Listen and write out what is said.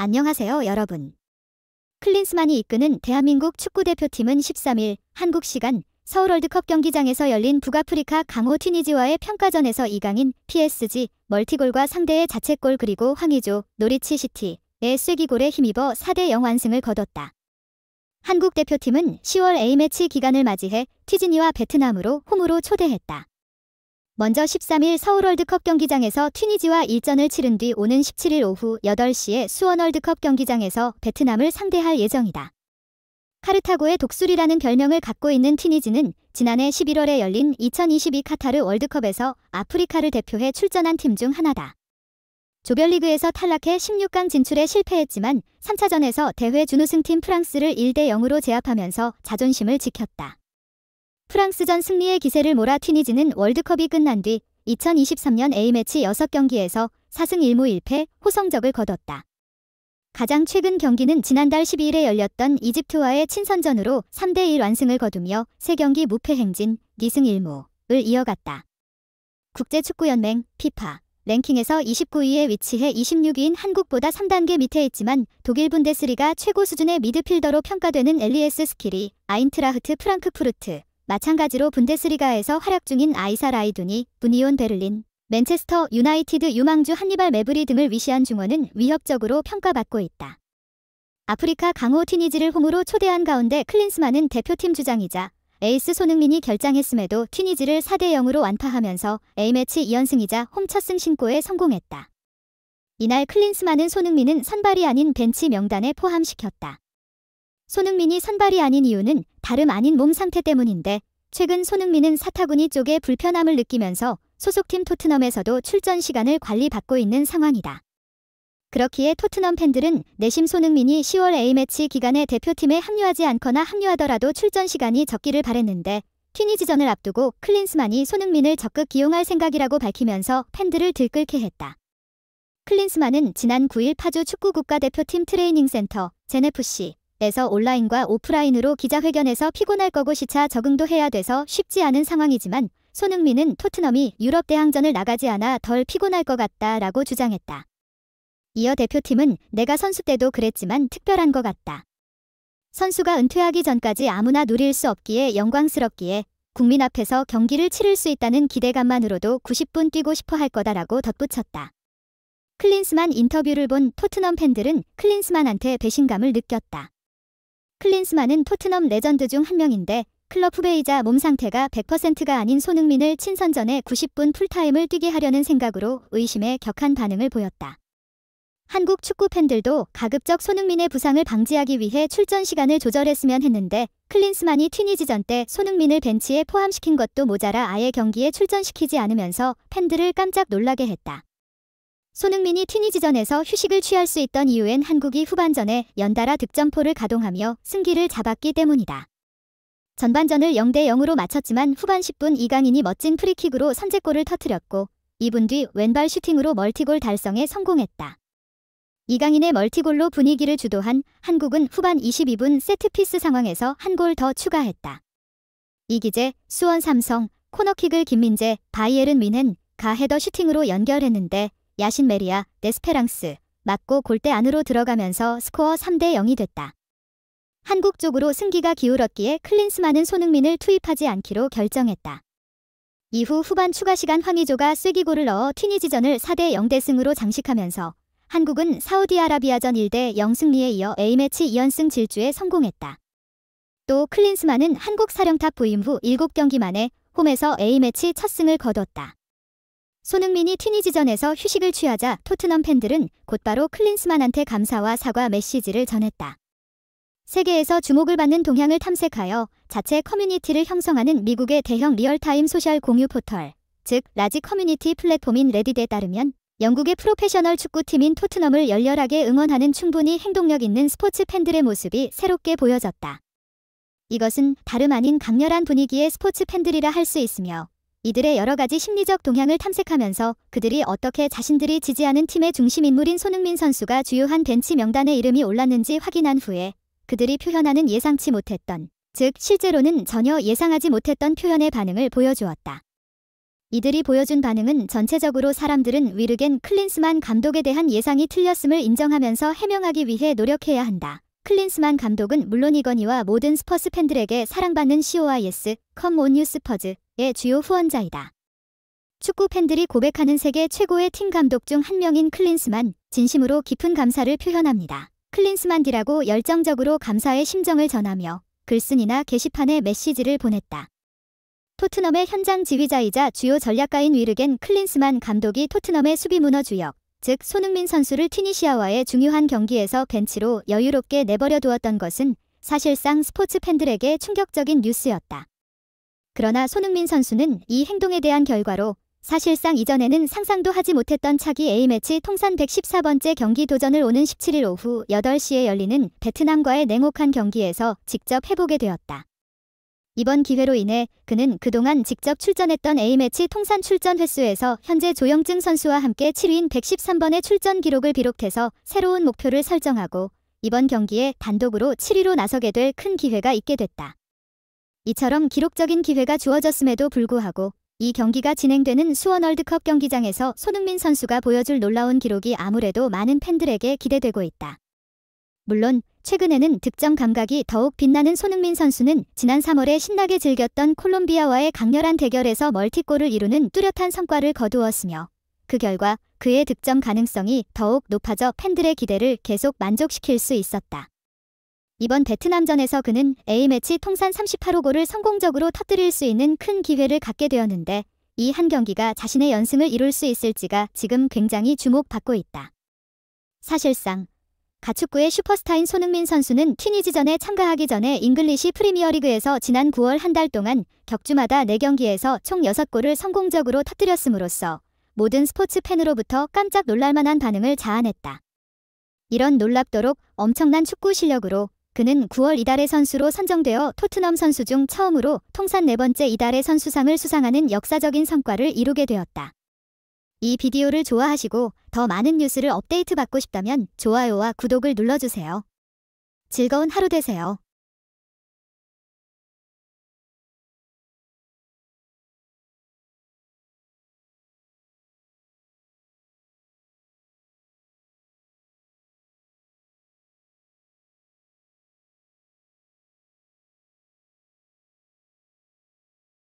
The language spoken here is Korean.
안녕하세요, 여러분. 클린스만이 이끄는 대한민국 축구대표팀은 13일 한국 시간 서울 월드컵 경기장에서 열린 북아프리카 강호 튀니지와의 평가전에서 2강인 PSG 멀티골과 상대의 자책골 그리고 황의조 노리치 시티의 쐐기골에 힘입어 4대0 완승을 거뒀다. 한국 대표팀은 10월 A매치 기간을 맞이해 튀지니와 베트남으로 홈으로 초대했다. 먼저 13일 서울 월드컵 경기장에서 튀니지와 1전을 치른 뒤 오는 17일 오후 8시에 수원 월드컵 경기장에서 베트남을 상대할 예정이다. 카르타고의 독수리라는 별명을 갖고 있는 튀니지는 지난해 11월에 열린 2022 카타르 월드컵에서 아프리카를 대표해 출전한 팀 중 하나다. 조별리그에서 탈락해 16강 진출에 실패했지만 3차전에서 대회 준우승팀 프랑스를 1대0으로 제압하면서 자존심을 지켰다. 프랑스전 승리의 기세를 몰아 튀니지는 월드컵이 끝난 뒤 2023년 A매치 6경기에서 4승 1무 1패 호성적을 거뒀다. 가장 최근 경기는 지난달 12일에 열렸던 이집트와의 친선전으로 3대1 완승을 거두며 3경기 무패 행진 2승 1무를 이어갔다. 국제축구연맹 FIFA 랭킹에서 29위에 위치해 26위인 한국보다 3단계 밑에 있지만 독일 분데스리가 최고 수준의 미드필더로 평가되는 엘리에스 스킬이 아인트라흐트 프랑크푸르트 마찬가지로 분데스리가에서 활약 중인 아이사 라이두니, 부니온 베를린, 맨체스터 유나이티드 유망주 한니발 매브리 등을 위시한 중원은 위협적으로 평가받고 있다. 아프리카 강호 튀니지를 홈으로 초대한 가운데 클린스만은 대표팀 주장이자 에이스 손흥민이 결장했음에도 튀니지를 4대0으로 완파하면서 A매치 2연승이자 홈 첫 승 신고에 성공했다. 이날 클린스만은 손흥민은 선발이 아닌 벤치 명단에 포함시켰다. 손흥민이 선발이 아닌 이유는 다름 아닌 몸 상태 때문인데 최근 손흥민은 사타구니 쪽에 불편함을 느끼면서 소속팀 토트넘에서도 출전 시간을 관리받고 있는 상황이다. 그렇기에 토트넘 팬들은 내심 손흥민이 10월 A매치 기간에 대표팀에 합류하지 않거나 합류하더라도 출전 시간이 적기를 바랬는데 튀니지전을 앞두고 클린스만이 손흥민을 적극 기용할 생각이라고 밝히면서 팬들을 들끓게 했다. 클린스만은 지난 9일 파주 축구국가대표팀 트레이닝센터 제네프C에서 온라인과 오프라인으로 기자회견에서 피곤할 거고 시차 적응도 해야 돼서 쉽지 않은 상황이지만 손흥민은 토트넘이 유럽 대항전을 나가지 않아 덜 피곤할 것 같다라고 주장했다. 이어 대표팀은 내가 선수 때도 그랬지만 특별한 것 같다. 선수가 은퇴하기 전까지 아무나 누릴 수 없기에 영광스럽기에 국민 앞에서 경기를 치를 수 있다는 기대감만으로도 90분 뛰고 싶어 할 거다라고 덧붙였다. 클린스만 인터뷰를 본 토트넘 팬들은 클린스만한테 배신감을 느꼈다. 클린스만은 토트넘 레전드 중 한 명인데 클럽 후배이자 몸 상태가 100%가 아닌 손흥민을 친선전에 90분 풀타임을 뛰게 하려는 생각으로 의심에 격한 반응을 보였다. 한국 축구 팬들도 가급적 손흥민의 부상을 방지하기 위해 출전 시간을 조절했으면 했는데 클린스만이 튀니지전 때 손흥민을 벤치에 포함시킨 것도 모자라 아예 경기에 출전시키지 않으면서 팬들을 깜짝 놀라게 했다. 손흥민이 튀니지전에서 휴식을 취할 수 있던 이유엔 한국이 후반전에 연달아 득점포를 가동하며 승기를 잡았기 때문이다. 전반전을 0대0으로 마쳤지만 후반 10분 이강인이 멋진 프리킥으로 선제골을 터뜨렸고 2분 뒤 왼발 슈팅으로 멀티골 달성에 성공했다. 이강인의 멀티골로 분위기를 주도한 한국은 후반 22분 세트피스 상황에서 한 골 더 추가했다. 이기재, 수원 삼성, 코너킥을 김민재, 바이에른 윈헨가 헤더 슈팅으로 연결했는데 야신 메리아, 네스페랑스 맞고 골대 안으로 들어가면서 스코어 3대0이 됐다. 한국 쪽으로 승기가 기울었기에 클린스만은 손흥민을 투입하지 않기로 결정했다. 이후 후반 추가 시간 황의조가 쐐기골을 넣어 튀니지전을 4대0 대승으로 장식하면서 한국은 사우디아라비아전 1대0 승리에 이어 A매치 2연승 질주에 성공했다. 또 클린스만은 한국 사령탑 부임 후 7경기 만에 홈에서 A매치 첫 승을 거뒀다. 손흥민이 튀니지전에서 휴식을 취하자 토트넘 팬들은 곧바로 클린스만한테 감사와 사과 메시지를 전했다. 세계에서 주목을 받는 동향을 탐색하여 자체 커뮤니티를 형성하는 미국의 대형 리얼타임 소셜 공유 포털, 즉 라지 커뮤니티 플랫폼인 레딧에 따르면 영국의 프로페셔널 축구팀인 토트넘을 열렬하게 응원하는 충분히 행동력 있는 스포츠 팬들의 모습이 새롭게 보여졌다. 이것은 다름 아닌 강렬한 분위기의 스포츠 팬들이라 할 수 있으며 이들의 여러 가지 심리적 동향을 탐색하면서 그들이 어떻게 자신들이 지지하는 팀의 중심 인물인 손흥민 선수가 주요한 벤치 명단에 이름이 올랐는지 확인한 후에 그들이 표현하는 예상치 못했던, 즉 실제로는 전혀 예상하지 못했던 표현의 반응을 보여주었다. 이들이 보여준 반응은 전체적으로 사람들은 위르겐 클린스만 감독에 대한 예상이 틀렸음을 인정하면서 해명하기 위해 노력해야 한다. 클린스만 감독은 물론이거니와 모든 스퍼스 팬들에게 사랑받는 COIS, Come on you 스퍼즈의 주요 후원자이다. 축구 팬들이 고백하는 세계 최고의 팀 감독 중 한 명인 클린스만, 진심으로 깊은 감사를 표현합니다. 클린스만디라고 열정적으로 감사의 심정을 전하며 글쓴이나 게시판에 메시지를 보냈다. 토트넘의 현장 지휘자이자 주요 전략가인 위르겐 클린스만 감독이 토트넘의 수비 문어 주역, 즉 손흥민 선수를 튀니시아와의 중요한 경기에서 벤치로 여유롭게 내버려 두었던 것은 사실상 스포츠 팬들에게 충격적인 뉴스였다. 그러나 손흥민 선수는 이 행동에 대한 결과로 사실상 이전에는 상상도 하지 못했던 차기 A매치 통산 114번째 경기 도전을 오는 17일 오후 8시에 열리는 베트남과의 냉혹한 경기에서 직접 해보게 되었다. 이번 기회로 인해 그는 그동안 직접 출전했던 A매치 통산 출전 횟수에서 현재 조영증 선수와 함께 7위인 113번의 출전 기록을 비롯해서 새로운 목표를 설정하고 이번 경기에 단독으로 7위로 나서게 될 큰 기회가 있게 됐다. 이처럼 기록적인 기회가 주어졌음에도 불구하고 이 경기가 진행되는 수원 월드컵 경기장에서 손흥민 선수가 보여줄 놀라운 기록이 아무래도 많은 팬들에게 기대되고 있다. 물론 최근에는 득점 감각이 더욱 빛나는 손흥민 선수는 지난 3월에 신나게 즐겼던 콜롬비아와의 강렬한 대결에서 멀티골을 이루는 뚜렷한 성과를 거두었으며 그 결과 그의 득점 가능성이 더욱 높아져 팬들의 기대를 계속 만족시킬 수 있었다. 이번 베트남전에서 그는 A매치 통산 38호 골을 성공적으로 터뜨릴 수 있는 큰 기회를 갖게 되었는데 이 한 경기가 자신의 연승을 이룰 수 있을지가 지금 굉장히 주목받고 있다. 사실상 가축구의 슈퍼스타인 손흥민 선수는 튀니지전에 참가하기 전에 잉글리시 프리미어리그에서 지난 9월 한 달 동안 격주마다 4경기에서 총 6골을 성공적으로 터뜨렸음으로써 모든 스포츠 팬으로부터 깜짝 놀랄만한 반응을 자아냈다. 이런 놀랍도록 엄청난 축구 실력으로 그는 9월 이달의 선수로 선정되어 토트넘 선수 중 처음으로 통산 4번째 이달의 선수상을 수상하는 역사적인 성과를 이루게 되었다. 이 비디오를 좋아하시고 더 많은 뉴스를 업데이트 받고 싶다면 좋아요와 구독을 눌러주세요. 즐거운 하루 되세요.